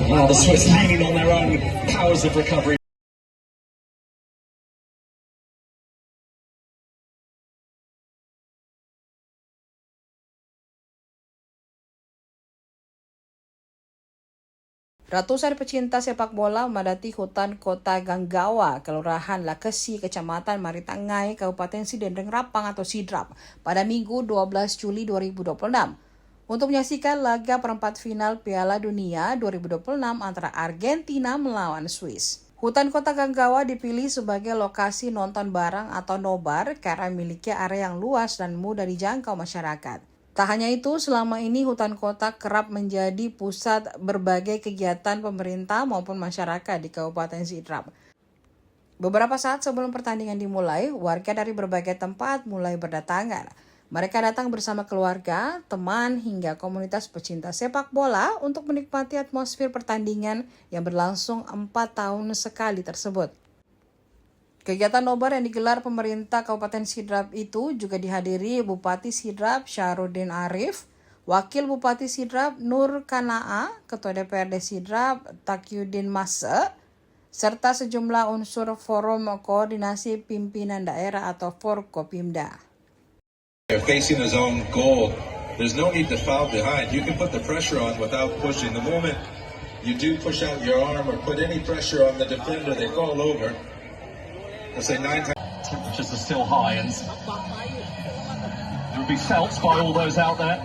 Well, the Swiss leaning on their own powers of recovery. Ratusan pecinta sepak bola memadati hutan kota Ganggawa, Kelurahan Lakesi, Kecamatan Maritangai, Kabupaten Sidendeng Rapang atau Sidrap pada Minggu 12 Juli 2026 untuk menyaksikan laga perempat final Piala Dunia 2026 antara Argentina melawan Swiss. Hutan kota Ganggawa dipilih sebagai lokasi nonton bareng atau nobar karena memiliki area yang luas dan mudah dijangkau masyarakat. Tak hanya itu, selama ini hutan kota kerap menjadi pusat berbagai kegiatan pemerintah maupun masyarakat di Kabupaten Sidrap. Beberapa saat sebelum pertandingan dimulai, warga dari berbagai tempat mulai berdatangan. Mereka datang bersama keluarga, teman, hingga komunitas pecinta sepak bola untuk menikmati atmosfer pertandingan yang berlangsung 4 tahun sekali tersebut. Kegiatan nobar yang digelar pemerintah Kabupaten Sidrap itu juga dihadiri Bupati Sidrap Syahrudin Arif, Wakil Bupati Sidrap Nur Kanaa, Ketua DPRD Sidrap Taqiyuddin Mase, serta sejumlah unsur Forum Koordinasi Pimpinan Daerah atau Forkopimda. Facing his own goal, there's no need to foul behind. You can put the pressure on without pushing. The moment you do push out your arm or put any pressure on the defender, they fall over. Let's say 9 times. Temperatures are still high and it will be felt by all those out there.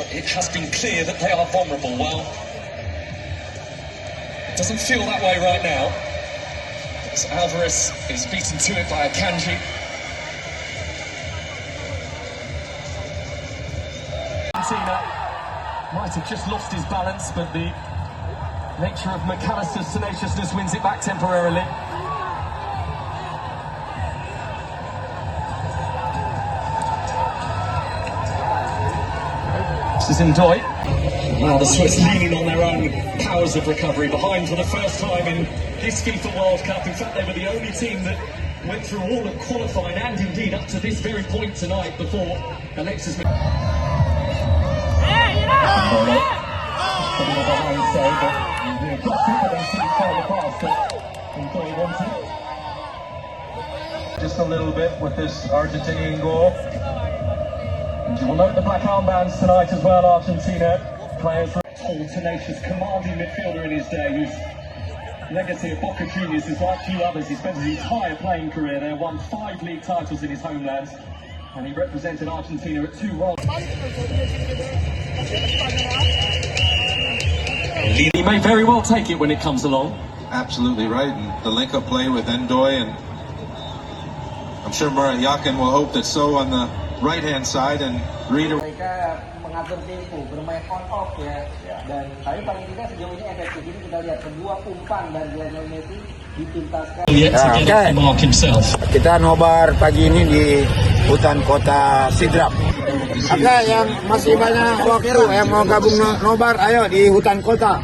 It has been clear that they are vulnerable. Well, it doesn't feel that way right now. As Alvarez is beaten to it by Akanji. Argentina might have just lost his balance, but the nature of McAllister's tenaciousness wins it back temporarily. This is Ndoye. Well, the Swiss leaning on their own powers of recovery, behind for the first time in this FIFA World Cup. In fact, they were the only team that went through all of qualifying and indeed up to this very point tonight before Alexis Just a little bit with this Argentinian goal. And you will note the black armbands tonight as well, Argentina. Players tall, tenacious, commanding midfielder in his day, whose legacy at Boca Juniors is like few others. He spent his entire playing career there, won 5 league titles in his homeland, and he represented Argentina at 2 World. He may very well take it when it comes along. Absolutely right. And the link-up play with Ndoye, and I'm sure Yakin will hope that so on the right-hand side and Reader. Mereka mengatur tempo, bermain on off ya. Dan tapi paling tidak sejauh ini efektif ini kita lihat kedua umpan dari Lionel Messi dituntaskan. Kita nobar pagi ini di hutan kota Sidrap. Oke, yang masih banyak waktu yang mau gabung nobar, ayo di hutan kota.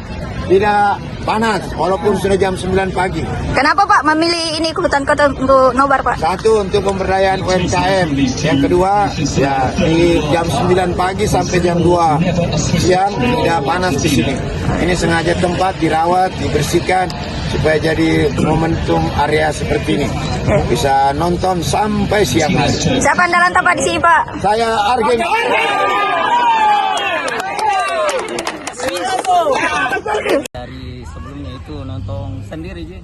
Tidak panas, walaupun sudah jam 9 pagi. Kenapa Pak memilih ini ke hutan kota untuk nobar Pak? Satu, untuk pemberdayaan UMKM. Yang kedua, ya di jam 9 pagi sampai jam 2 siang tidak panas di sini. Ini sengaja tempat dirawat, dibersihkan supaya jadi momentum area seperti ini. Bisa nonton sampai siang hari. Siapa andalan Pak di sini Pak? Saya Argen. Dari sebelumnya itu nonton sendiri sih.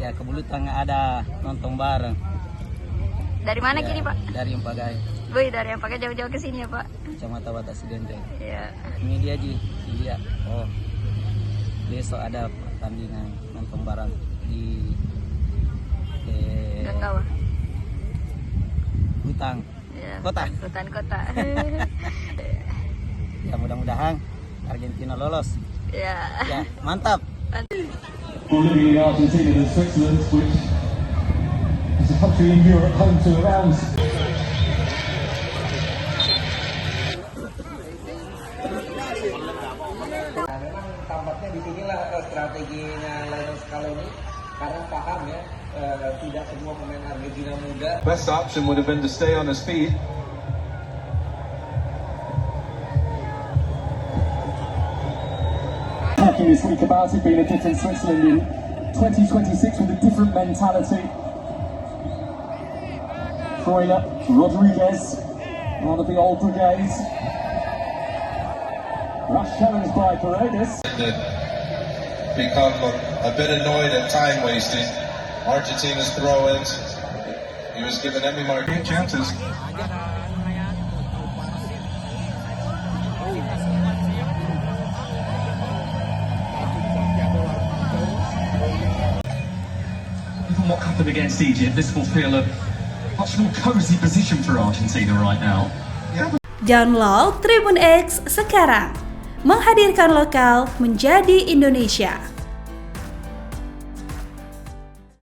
Ya kebetulan ada nonton bareng. Dari mana ya, gini Pak? Dari Empagai. Wih, dari Empagai jauh-jauh ke sini ya Pak? Kecamatan Batas Sidendeng. Iya. Ini dia Ji, lihat. Oh, besok ada pertandingan nonton bareng di Ganggawa. Hutan. Ya, Kota. Hutan kota. Ya mudah-mudahan Argentina lolos. Ya. Ya, mantap. Bolivia, Argentina and Switzerland, which is a country in Europe home to around. Nah, memang tampaknya di sinilah strateginya Lionel Scaloni karena paham ya tidak semua pemain Argentina muda. Best option would have been to stay on his feet. talking this week about it being a different Switzerland in 2026 with a different mentality. Freuler, Rodriguez, one of the old brigades. Rush challenge by Paredes. Become a bit annoyed at time wasting. Argentina's throw-ins. He was giving Emmy Marquez chances. Given what happened against Egypt, this will feel a much more cosy position for Argentina right now. Download Tribun X sekarang, menghadirkan lokal menjadi Indonesia.